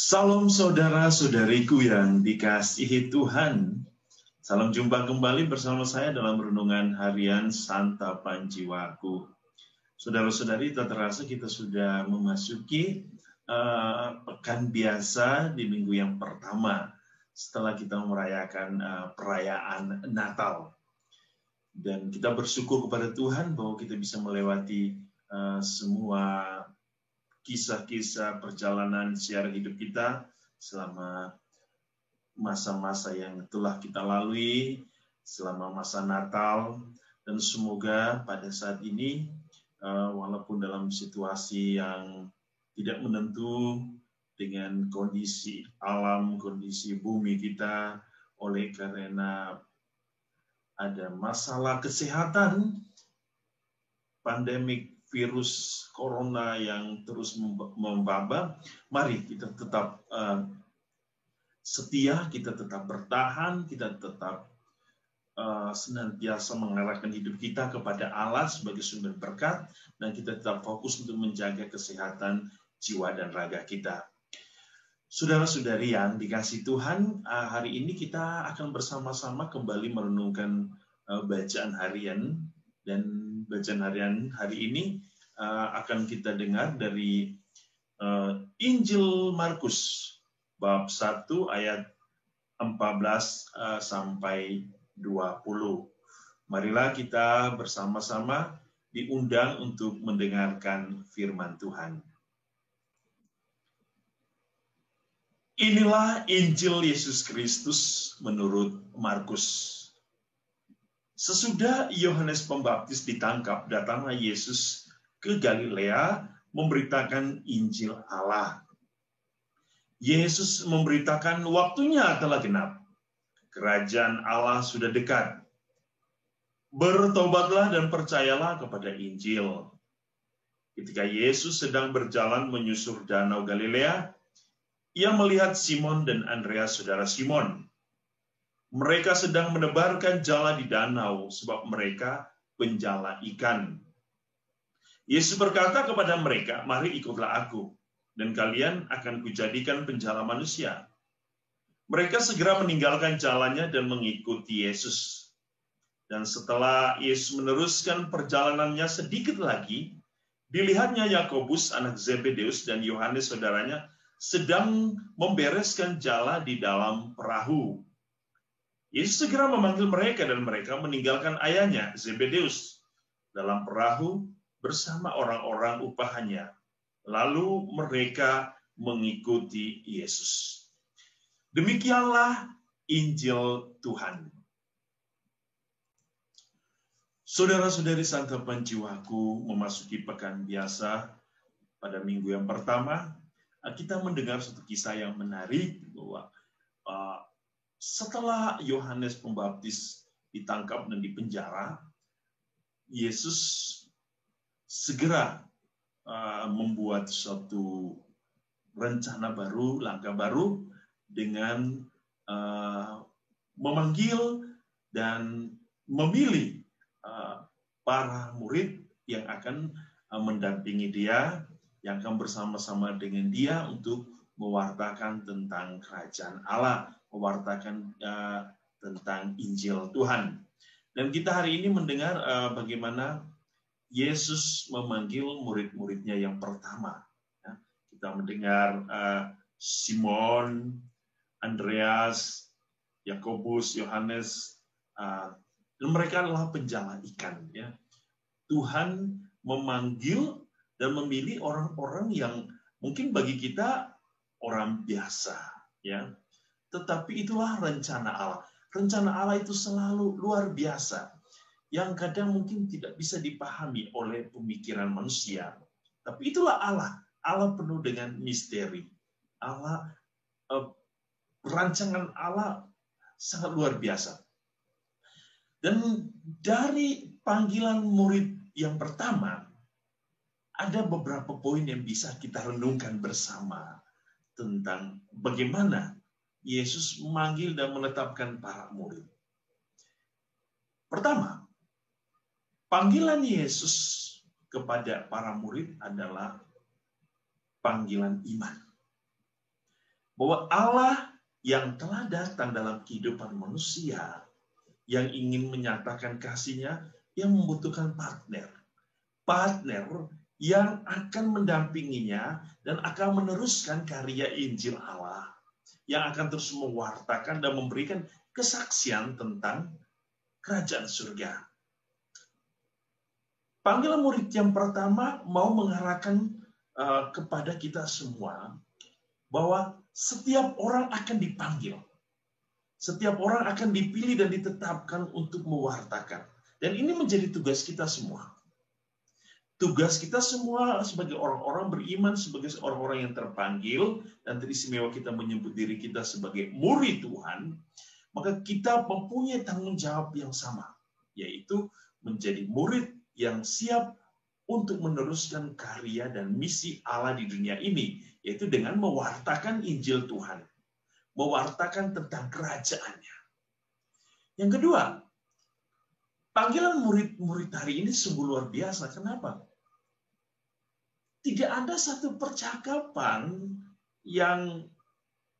Salam saudara-saudariku yang dikasihi Tuhan. Salam jumpa kembali bersama saya dalam renungan harian Santapan Jiwaku. Saudara-saudari, tak terasa kita sudah memasuki pekan biasa di minggu yang pertama setelah kita merayakan perayaan Natal. Dan kita bersyukur kepada Tuhan bahwa kita bisa melewati semua kisah-kisah perjalanan siar hidup kita selama masa-masa yang telah kita lalui, selama masa Natal, dan semoga pada saat ini, walaupun dalam situasi yang tidak menentu dengan kondisi alam, kondisi bumi kita, oleh karena ada masalah kesehatan, pandemik virus corona yang terus membaba, mari kita tetap setia, kita tetap bertahan, kita tetap senantiasa mengarahkan hidup kita kepada Allah sebagai sumber berkat, dan kita tetap fokus untuk menjaga kesehatan jiwa dan raga kita. Saudara-saudari yang dikasihi Tuhan, hari ini kita akan bersama-sama kembali merenungkan bacaan harian. Dan bacaan harian hari ini akan kita dengar dari Injil Markus bab 1 ayat 14 sampai 20. Marilah kita bersama-sama diundang untuk mendengarkan firman Tuhan. Inilah Injil Yesus Kristus menurut Markus. Sesudah Yohanes Pembaptis ditangkap, datanglah Yesus ke Galilea memberitakan Injil Allah. Yesus memberitakan waktunya telah genap. Kerajaan Allah sudah dekat. Bertobatlah dan percayalah kepada Injil. Ketika Yesus sedang berjalan menyusur danau Galilea, ia melihat Simon dan Andreas saudara Simon. Mereka sedang menebarkan jala di danau sebab mereka penjala ikan. Yesus berkata kepada mereka, "Mari ikutlah aku, dan kalian akan kujadikan penjala manusia." Mereka segera meninggalkan jalannya dan mengikuti Yesus. Dan setelah Yesus meneruskan perjalanannya sedikit lagi, dilihatnya Yakobus anak Zebedeus dan Yohanes saudaranya sedang membereskan jala di dalam perahu. Yesus segera memanggil mereka dan mereka meninggalkan ayahnya, Zebedeus, dalam perahu bersama orang-orang upahannya. Lalu mereka mengikuti Yesus. Demikianlah Injil Tuhan. Saudara-saudari Santapan Jiwaku, memasuki pekan biasa pada minggu yang pertama, kita mendengar satu kisah yang menarik bahwa setelah Yohanes Pembaptis ditangkap dan dipenjara, Yesus segera membuat suatu rencana baru, langkah baru dengan memanggil dan memilih para murid yang akan mendampingi dia, yang akan bersama-sama dengan dia untuk mewartakan tentang kerajaan Allah, mewartakan tentang Injil Tuhan. Dan kita hari ini mendengar bagaimana Yesus memanggil murid-muridnya yang pertama. Kita mendengar Simon, Andreas, Yakobus, Yohanes, dan mereka adalah penjala ikan. Tuhan memanggil dan memilih orang-orang yang mungkin bagi kita orang biasa, tetapi itulah rencana Allah. Rencana Allah itu selalu luar biasa, yang kadang mungkin tidak bisa dipahami oleh pemikiran manusia. Tapi itulah Allah. Allah penuh dengan misteri. Allah, rancangan Allah sangat luar biasa. Dan dari panggilan murid yang pertama, ada beberapa poin yang bisa kita renungkan bersama tentang bagaimana Yesus memanggil dan menetapkan para murid. Pertama, panggilan Yesus kepada para murid adalah panggilan iman. bahwa Allah yang telah datang dalam kehidupan manusia, yang ingin menyatakan kasih-Nya, yang membutuhkan partner. Partner yang akan mendampinginya dan akan meneruskan karya Injil Allah, yang akan terus mewartakan dan memberikan kesaksian tentang kerajaan surga. Panggilan murid yang pertama mau mengarahkan kepada kita semua bahwa setiap orang akan dipanggil. Setiap orang akan dipilih dan ditetapkan untuk mewartakan. Dan ini menjadi tugas kita semua. Tugas kita semua sebagai orang-orang beriman, sebagai orang-orang yang terpanggil, dan teristimewa kita menyebut diri kita sebagai murid Tuhan, maka kita mempunyai tanggung jawab yang sama, yaitu menjadi murid yang siap untuk meneruskan karya dan misi Allah di dunia ini, yaitu dengan mewartakan Injil Tuhan, mewartakan tentang kerajaan-Nya. Yang kedua, panggilan murid-murid hari ini sungguh luar biasa. Kenapa? Tidak ada satu percakapan yang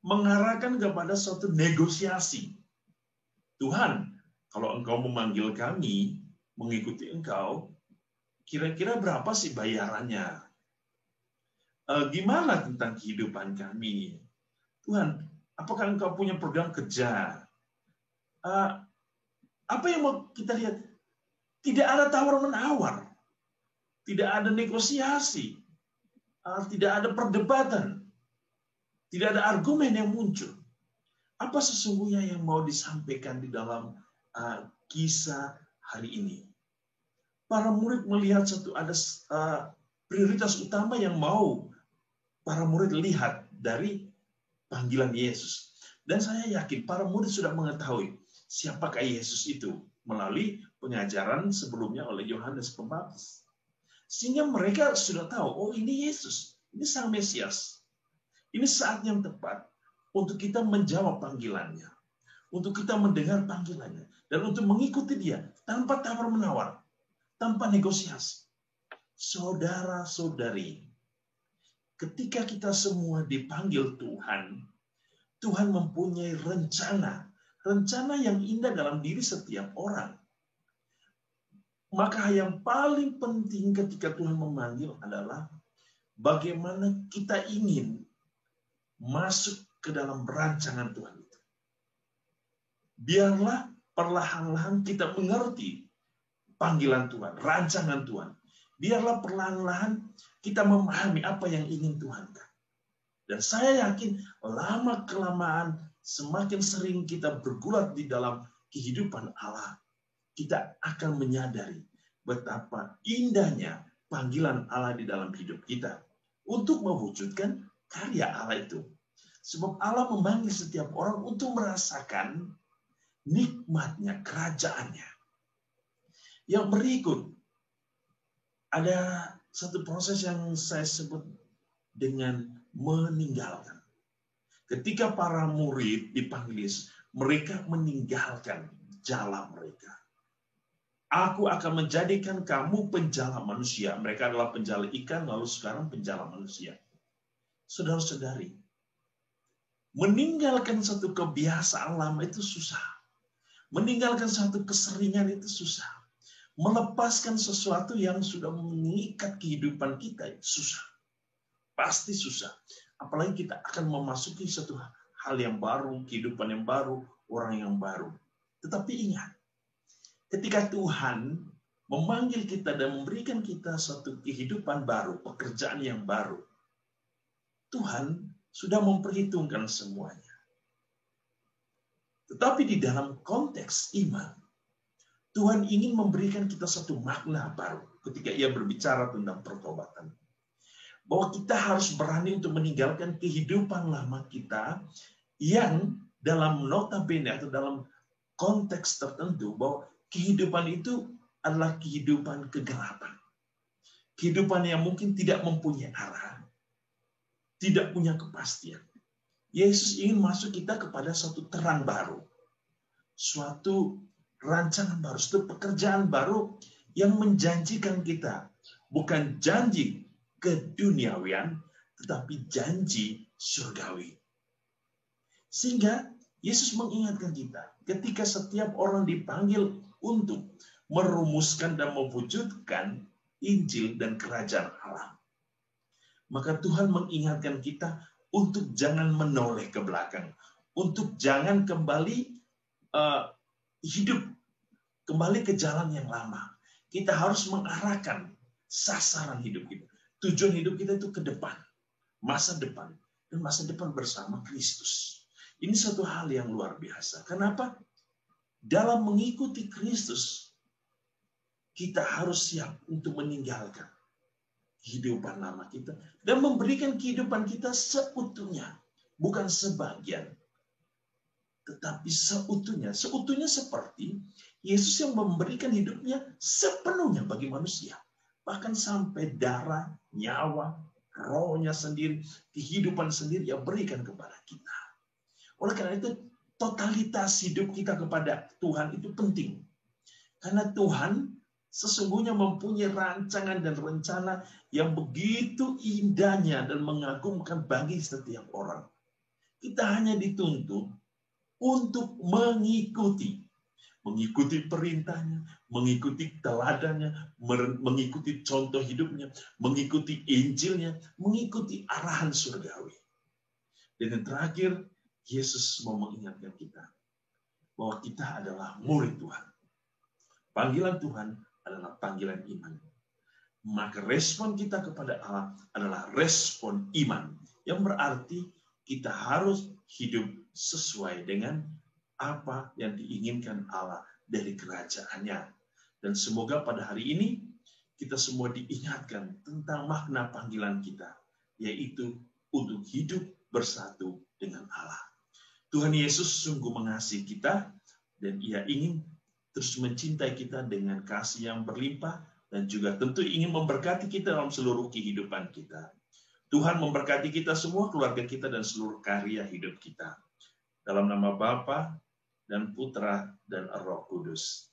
mengarahkan kepada suatu negosiasi. Tuhan, kalau Engkau memanggil kami mengikuti Engkau, kira-kira berapa sih bayarannya? Gimana tentang kehidupan kami? Tuhan, apakah Engkau punya program kerja? Apa yang mau kita lihat? Tidak ada tawar-menawar. Tidak ada negosiasi. Tidak ada perdebatan. Tidak ada argumen yang muncul. Apa sesungguhnya yang mau disampaikan di dalam kisah hari ini? Para murid melihat ada prioritas utama yang mau para murid lihat dari panggilan Yesus. Dan saya yakin para murid sudah mengetahui siapakah Yesus itu melalui pengajaran sebelumnya oleh Yohanes Pembaptis. Sehingga mereka sudah tahu, oh ini Yesus, ini Sang Mesias. Ini saat yang tepat untuk kita menjawab panggilannya. Untuk kita mendengar panggilannya. Dan untuk mengikuti dia tanpa tawar-menawar. Tanpa negosiasi. Saudara-saudari, ketika kita semua dipanggil Tuhan, Tuhan mempunyai rencana. Rencana yang indah dalam diri setiap orang. Maka yang paling penting ketika Tuhan memanggil adalah bagaimana kita ingin masuk ke dalam rancangan Tuhan itu. Biarlah perlahan-lahan kita mengerti panggilan Tuhan, rancangan Tuhan. Biarlah perlahan-lahan kita memahami apa yang ingin Tuhan. Dan saya yakin lama-kelamaan semakin sering kita bergulat di dalam kehidupan Allah, kita akan menyadari betapa indahnya panggilan Allah di dalam hidup kita untuk mewujudkan karya Allah itu. Sebab Allah memanggil setiap orang untuk merasakan nikmatnya kerajaannya. Yang berikut, ada satu proses yang saya sebut dengan meninggalkan. Ketika para murid dipanggil Yesus, mereka meninggalkan jala mereka. Aku akan menjadikan kamu penjala manusia. Mereka adalah penjala ikan, lalu sekarang penjala manusia. Saudara-saudari, meninggalkan satu kebiasaan lama itu susah. Meninggalkan satu keseringan itu susah. Melepaskan sesuatu yang sudah mengikat kehidupan kita susah. Pasti susah. Apalagi kita akan memasuki satu hal yang baru, kehidupan yang baru, orang yang baru. Tetapi ingat, ketika Tuhan memanggil kita dan memberikan kita satu kehidupan baru, pekerjaan yang baru, Tuhan sudah memperhitungkan semuanya. Tetapi di dalam konteks iman, Tuhan ingin memberikan kita satu makna baru ketika ia berbicara tentang pertobatan. Bahwa kita harus berani untuk meninggalkan kehidupan lama kita yang dalam notabene atau dalam konteks tertentu bahwa kehidupan itu adalah kehidupan kegelapan. Kehidupan yang mungkin tidak mempunyai arah, tidak punya kepastian. Yesus ingin masuk kita kepada suatu terang baru. Suatu rancangan baru, suatu pekerjaan baru yang menjanjikan kita. Bukan janji keduniawian, tetapi janji surgawi. Sehingga Yesus mengingatkan kita, ketika setiap orang dipanggil untuk merumuskan dan mewujudkan Injil dan kerajaan Allah, maka Tuhan mengingatkan kita untuk jangan menoleh ke belakang, untuk jangan kembali hidup kembali ke jalan yang lama. Kita harus mengarahkan sasaran hidup kita. Tujuan hidup kita itu ke depan, masa depan, dan masa depan bersama Kristus. Ini satu hal yang luar biasa. Kenapa? Dalam mengikuti Kristus, kita harus siap untuk meninggalkan kehidupan lama kita dan memberikan kehidupan kita seutuhnya, bukan sebagian, tetapi seutuhnya. Seutuhnya seperti Yesus yang memberikan hidupnya sepenuhnya bagi manusia. Bahkan sampai darah, nyawa, rohnya sendiri, kehidupan sendiri yang berikan kepada kita. Oleh karena itu, totalitas hidup kita kepada Tuhan itu penting. Karena Tuhan sesungguhnya mempunyai rancangan dan rencana yang begitu indahnya dan mengagumkan bagi setiap orang. Kita hanya dituntut untuk mengikuti perintahnya, mengikuti teladannya, mengikuti contoh hidupnya, mengikuti Injilnya, mengikuti arahan surgawi. Dan yang terakhir, Yesus mau mengingatkan kita bahwa kita adalah murid Tuhan. Panggilan Tuhan adalah panggilan iman. Maka respon kita kepada Allah adalah respon iman. Yang berarti kita harus hidup sesuai dengan apa yang diinginkan Allah dari kerajaannya. Dan semoga pada hari ini kita semua diingatkan tentang makna panggilan kita, yaitu untuk hidup bersatu dengan Allah. Tuhan Yesus sungguh mengasihi kita dan Ia ingin terus mencintai kita dengan kasih yang berlimpah dan juga tentu ingin memberkati kita dalam seluruh kehidupan kita. Tuhan memberkati kita semua, keluarga kita dan seluruh karya hidup kita. Dalam nama Bapa dan Putra dan Roh Kudus.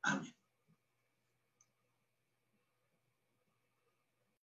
Amin.